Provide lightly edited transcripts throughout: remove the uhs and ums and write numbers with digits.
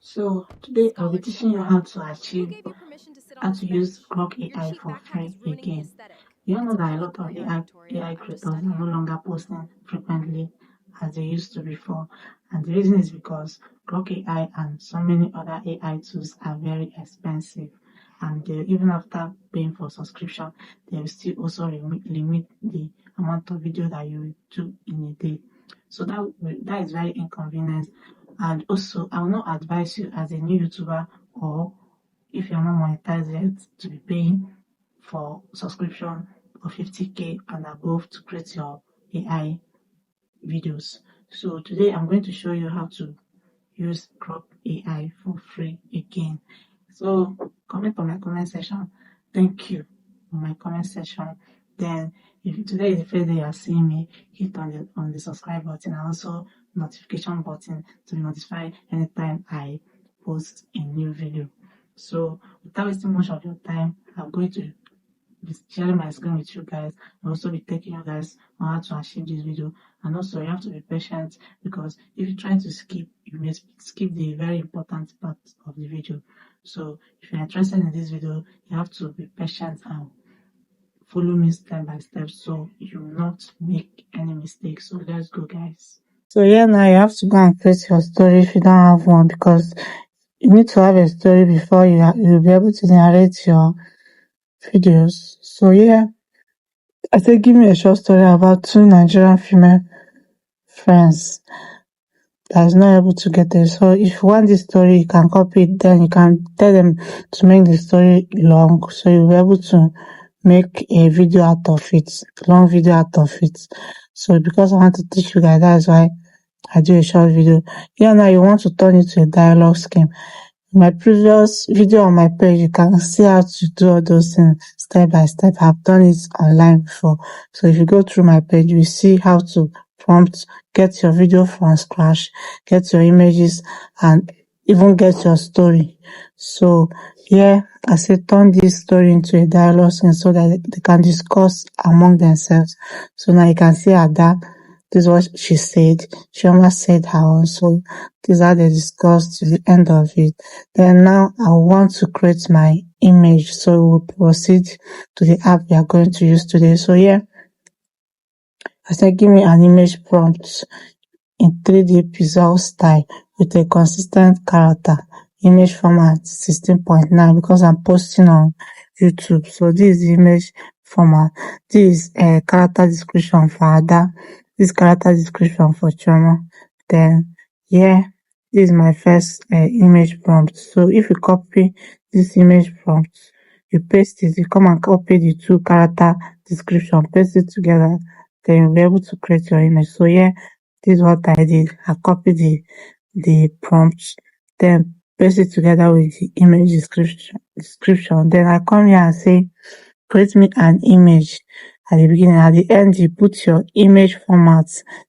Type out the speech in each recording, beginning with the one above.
So today I'll be teaching you how to Who achieve gave you permission to sit on how this to use bench? Grok Your AI cheap for backpack free is ruining the again. aesthetic. You all know It's a that a public lot of courtyard, Victoria. AI I'm just creators are no studying. longer posting frequently as they used to before. And the reason is because Grok AI and so many other AI tools are very expensive. And even after paying for subscription, they will still also limit the amount of video that you will do in a day. So that is very inconvenient. And also, I will not advise you as a new YouTuber, or if you're not monetized yet, to be paying for subscription of 50k and above to create your AI videos. So today I'm going to show you how to use Grok AI for free again. So comment on my comment section. Thank you on my comment section. Then if today is the first day you are seeing me, hit on the subscribe button and also notification button to be notified anytime I post a new video. So without wasting much of your time, I'm going to be sharing my screen with you guys and also be taking you guys on how to achieve this video. And also you have to be patient, because if you try to skip, you may skip the very important part of the video. So if you're interested in this video, you have to be patient and follow me step by step so you will not make any mistakes. So let's go, guys. So yeah, now you have to go and create your story if you don't have one, because you need to have a story before you'll be able to narrate your videos. So yeah, I said give me a short story about two Nigerian female friends that is not able to get it. So if you want this story, you can copy it, then you can tell them to make the story long, so you'll be able to make a video out of it, long video out of it. So because I want to teach you guys, that's why I do a short video. Here now you want to turn it to a dialogue scheme. My previous video on my page, you can see how to do all those things step by step. I've done it online before. So if you go through my page, you see how to prompt, get your video from scratch, get your images, and even get your story. So yeah, I said turn this story into a dialogue scene so that they can discuss among themselves. So now you can see that this is what she said. She almost said her own. So this is how they discussed to the end of it. Then now I want to create my image. So we'll proceed to the app we are going to use today. So yeah, I said give me an image prompt in 3D pixel style with a consistent character. Image format 16.9 because I'm posting on YouTube. So this is the image format. This is a character description for Ada. This character description for Choma. Then yeah, this is my first image prompt. So if you copy this image prompt, you paste it, you come and copy the two character description, paste it together, then you'll be able to create your image. So yeah, this is what I did. I copied the prompt, then paste it together with the image description. Then I come here and say, create me an image at the beginning. At the end, you put your image format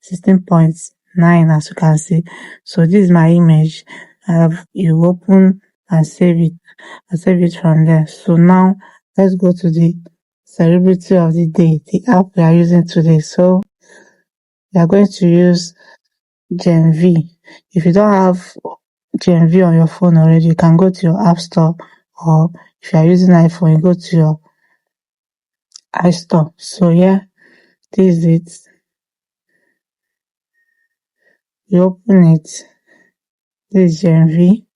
16.9, as you can see. So this is my image. You open and save it. I save it from there. So now let's go to the celebrity of the day, the app we are using today. So we are going to use Gen V. If you don't have Gen V on your phone already, you can go to your app store, or if you are using iPhone, you go to your iStore. So yeah, this is it. You open it. This is Gen V.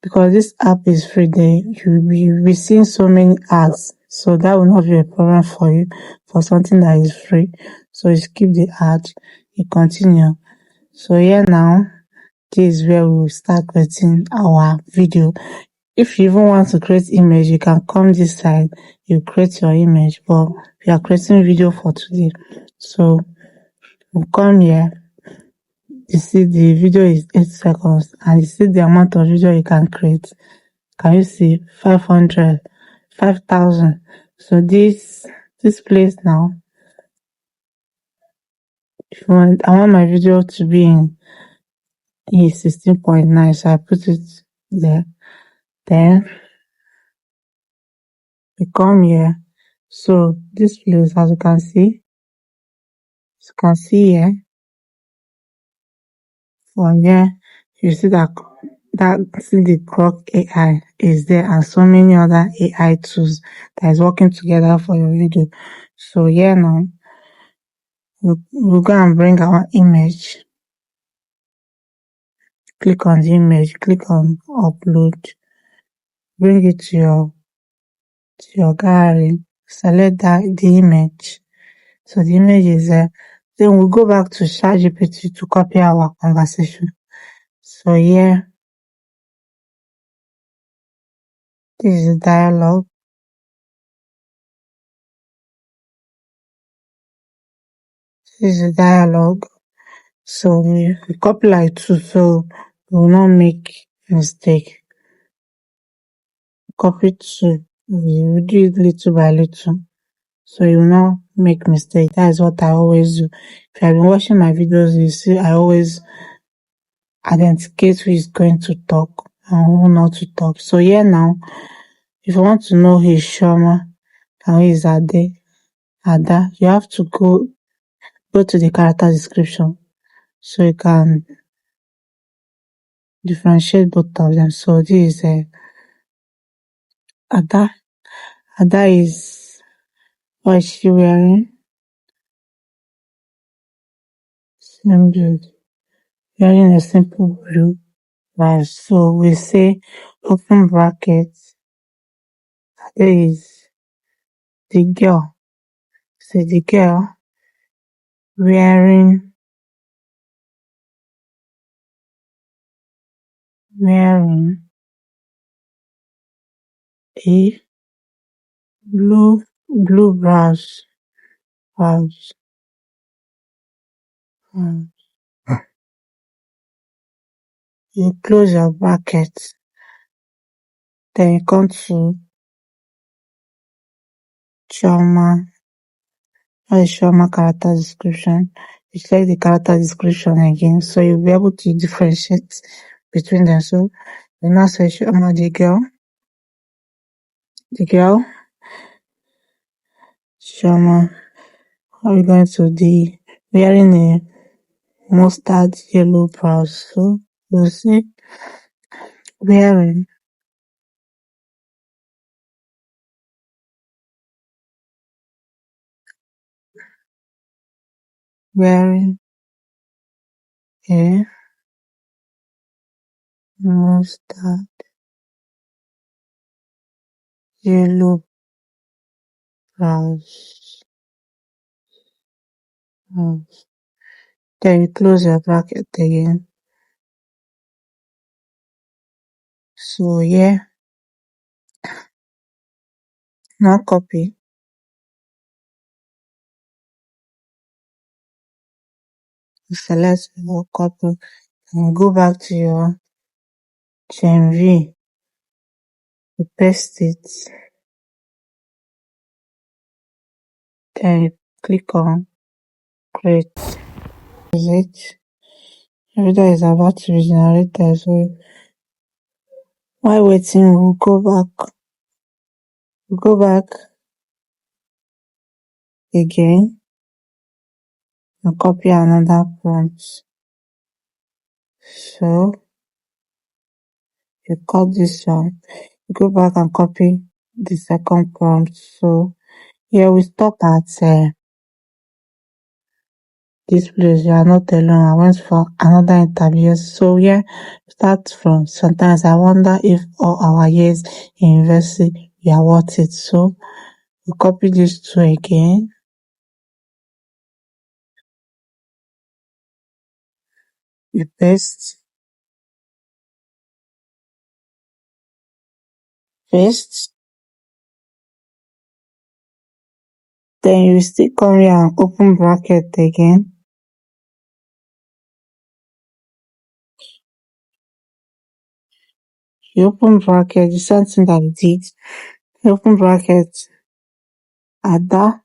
Because this app is free, you'll be seeing so many ads. So that will not be a problem for you for something that is free. So you skip the ad, you continue. So here now, this is where we will start creating our video. If you even want to create image, you can come this side, you create your image, but we are creating video for today. So we'll come here, you see the video is 8 seconds, and you see the amount of video you can create. Can you see 500, 5,000? So this place now, if you want, I want my video to be in 16.9, so I put it there. Then we come here. So this place, as you can see here, From here, you see that see the Grok AI is there and so many other AI tools that is working together for your video. So here now, we'll go and bring our image. Click on the image, click on upload, bring it to your gallery, select the image. So the image is there. Then we'll go back to ChatGPT to copy our conversation. So here, this is the dialogue. This is the dialogue. So we copy like two, so we will not make mistake. Copy two. We will do it little by little, so you will not make mistake. That is what I always do. If you have been watching my videos, you see I always identify who is going to talk and who not to talk. So here now, if you want to know who is Shoma and who is Ada, you have to go to the character description so you can differentiate both of them. So this is Ada. Ada is, what is she wearing? Simple. Wearing a simple blue blouse. So we say open brackets. Ada is the girl. So the girl wearing a blue blouse. blouse. You close your bracket. Then you come to Chioma. What is Chioma character description? You check the character description again, so you'll be able to differentiate between them. So you now say Chioma the girl, Chioma. How are we going to the wearing a mustard yellow blouse? So you'll see wearing a mustard yellow blouse. Then you close your bracket again. So yeah, now copy, select your copy, and go back to your GenV, you paste it, then you click on create. Is it? The video is about to be generated, so while waiting, we'll go back again and copy another prompt. So you cut this one, you go back and copy the second prompt. So here we stop at this place. You are not alone. I went for another interview. So yeah, start from sometimes I wonder if all our years in university we are worth it. So we copy these two again. You paste. Then you still come here and open bracket again. You open bracket, the same thing that you did. You open bracket, Ada.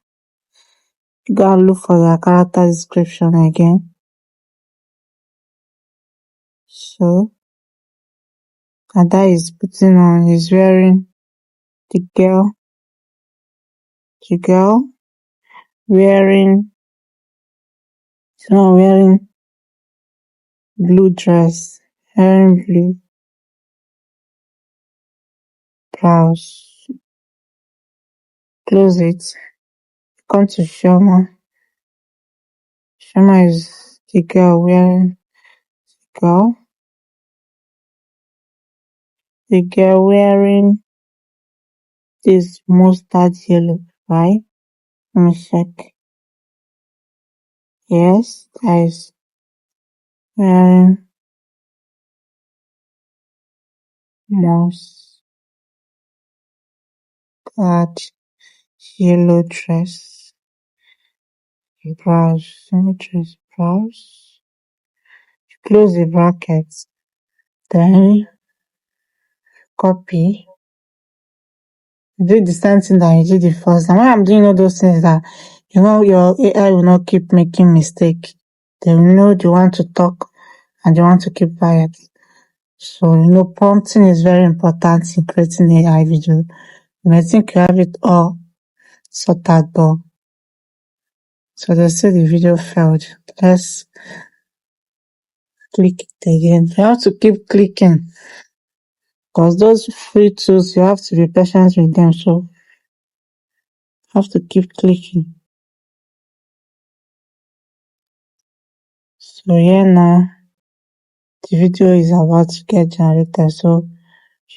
You go and look for the character description again. So Ada is wearing the girl wearing, she's not wearing blue dress, wearing blue blouse. Close it. Come to Shoma. Shoma is the girl. The girl wearing this mustard yellow, right? Let me check. Yes, that is wearing mustard yellow dress. Blouse. Let me choose blouse. Close the brackets. Then copy. Do the same thing that you did the first time. When I'm doing all those things that your AI will not keep making mistake. They will know they want to talk and they want to keep quiet. So prompting is very important in creating AI video. And I think you have it all sorted, but so they say the video failed. Let's click it again. You have to keep clicking because those free tools you have to be patient with them. So you have to keep clicking. So here now the video is about to get generated. So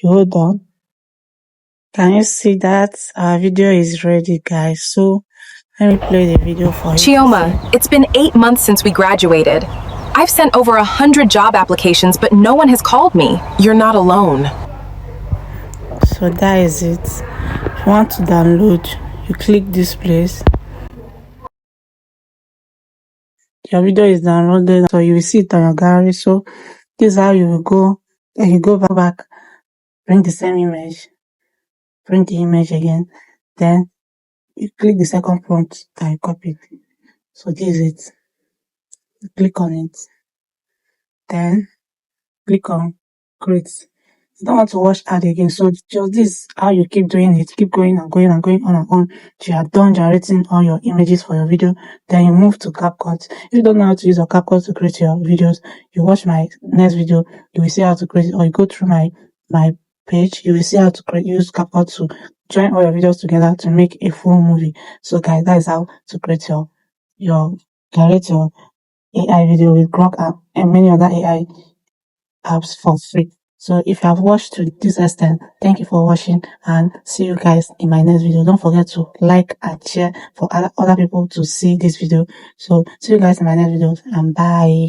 you hold on. Can you see that our video is ready, guys? So let me play the video for you. Chioma, it's been 8 months since we graduated. I've sent over 100 job applications, but no one has called me. You're not alone. So that is it. If you want to download, you click this place. Your video is downloaded, so you will see it on your gallery. So this is how you will go. Then you go back, bring the same image, bring the image again. Then you click the second prompt that you copied. So this is it. You click on it. Then click on create. You don't want to watch ad again. So just this how you keep doing it. Keep going and going and going on and on. You are done generating all your images for your video. Then you move to CapCut. If you don't know how to use your CapCut to create your videos, you watch my next video. You will see how to create it, or you go through my page. You will see how to use CapCut to join all your videos together to make a full movie. So guys, that is how to create your AI video with Grok app and many other AI apps for free. So if you have watched to this extent, thank you for watching and see you guys in my next video. Don't forget to like and share for other people to see this video. So see you guys in my next videos and bye.